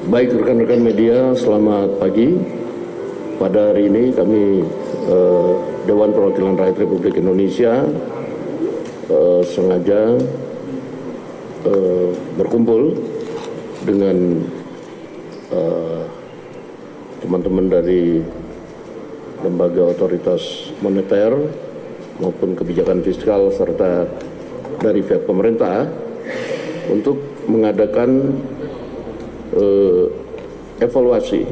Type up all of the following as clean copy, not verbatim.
Baik rekan-rekan media, selamat pagi. Pada hari ini kami Dewan Perwakilan Rakyat Republik Indonesia sengaja berkumpul dengan teman-teman dari lembaga otoritas moneter maupun kebijakan fiskal serta dari pihak pemerintah untuk mengadakan evaluasi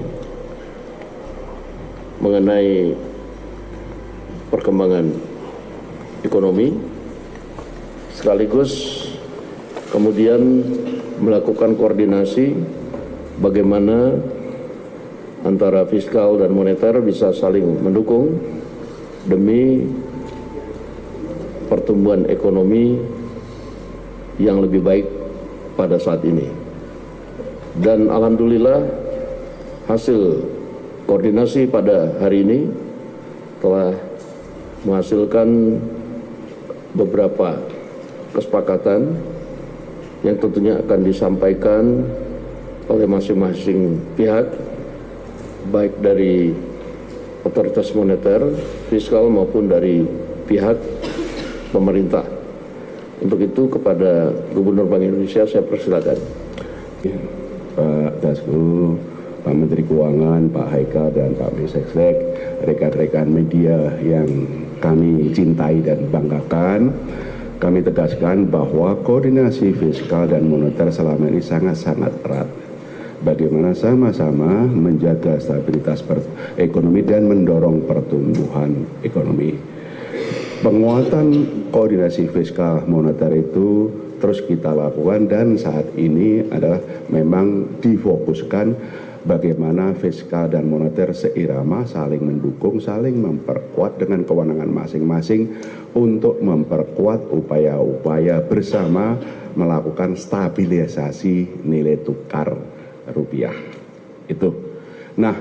mengenai perkembangan ekonomi, sekaligus kemudian melakukan koordinasi bagaimana antara fiskal dan moneter bisa saling mendukung demi pertumbuhan ekonomi yang lebih baik pada saat ini. Dan alhamdulillah hasil koordinasi pada hari ini telah menghasilkan beberapa kesepakatan yang tentunya akan disampaikan oleh masing-masing pihak, baik dari otoritas moneter, fiskal maupun dari pihak pemerintah. Untuk itu kepada Gubernur Bank Indonesia saya persilakan. Pak Dasko, Pak Menteri Keuangan, Pak Haikal dan Pak Mensesnek, rekan-rekan media yang kami cintai dan banggakan, kami tegaskan bahwa koordinasi fiskal dan moneter selama ini sangat-sangat erat. Bagaimana sama-sama menjaga stabilitas ekonomi dan mendorong pertumbuhan ekonomi. Penguatan koordinasi fiskal moneter itu terus kita lakukan dan saat ini adalah memang difokuskan bagaimana fiskal dan moneter seirama, saling mendukung, saling memperkuat dengan kewenangan masing-masing untuk memperkuat upaya-upaya bersama melakukan stabilisasi nilai tukar rupiah. Itu. Nah,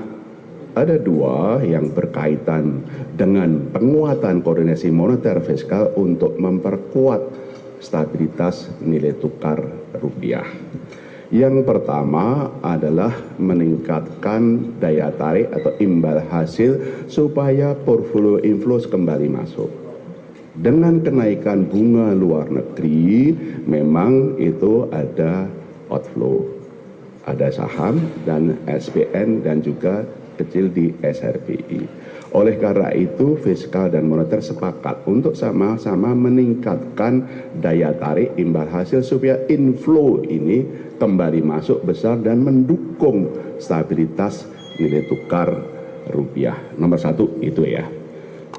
ada dua yang berkaitan dengan penguatan koordinasi moneter fiskal untuk memperkuat stabilitas nilai tukar rupiah. Yang pertama adalah meningkatkan daya tarik atau imbal hasil supaya portfolio inflows kembali masuk. Dengan kenaikan bunga luar negeri, memang itu ada outflow. Ada saham dan SPN dan juga kecil di SRPI. Oleh karena itu, fiskal dan moneter sepakat untuk sama-sama meningkatkan daya tarik imbal hasil supaya inflow ini kembali masuk besar dan mendukung stabilitas nilai tukar rupiah. Nomor satu itu ya.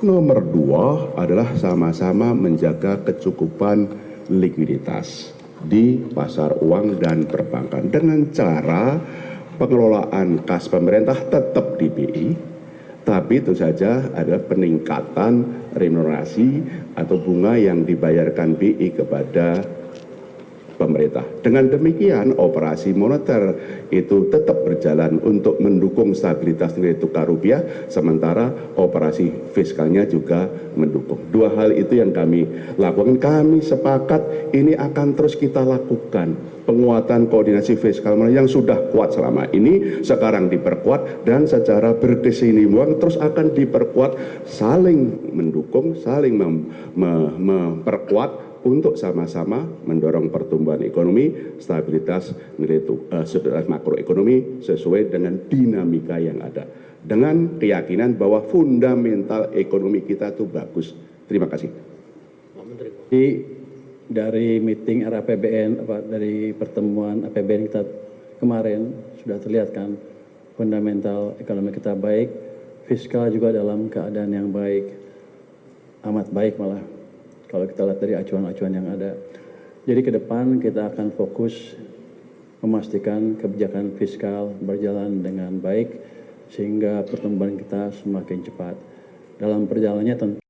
Nomor dua adalah sama-sama menjaga kecukupan likuiditas di pasar uang dan perbankan dengan cara pengelolaan kas pemerintah tetap di BI, tapi itu saja ada peningkatan remunerasi atau bunga yang dibayarkan BI kepada pemerintah. Dengan demikian operasi moneter itu tetap berjalan untuk mendukung stabilitas nilai tukar rupiah, sementara operasi fiskalnya juga mendukung. Dua hal itu yang kami lakukan. Kami sepakat ini akan terus kita lakukan. Penguatan koordinasi fiskal yang sudah kuat selama ini sekarang diperkuat dan secara berkesinambungan terus akan diperkuat, saling mendukung, saling memperkuat untuk sama-sama mendorong pertumbuhan ekonomi, stabilitas nilai stabilitas makroekonomi sesuai dengan dinamika yang ada. Dengan keyakinan bahwa fundamental ekonomi kita itu bagus. Terima kasih. Dari meeting RAPBN, dari pertemuan APBN kita kemarin sudah terlihat kan fundamental ekonomi kita baik, fiskal juga dalam keadaan yang baik, amat baik malah kalau kita lihat dari acuan-acuan yang ada. Jadi ke depan kita akan fokus memastikan kebijakan fiskal berjalan dengan baik sehingga pertumbuhan kita semakin cepat. Dalam perjalanannya tentu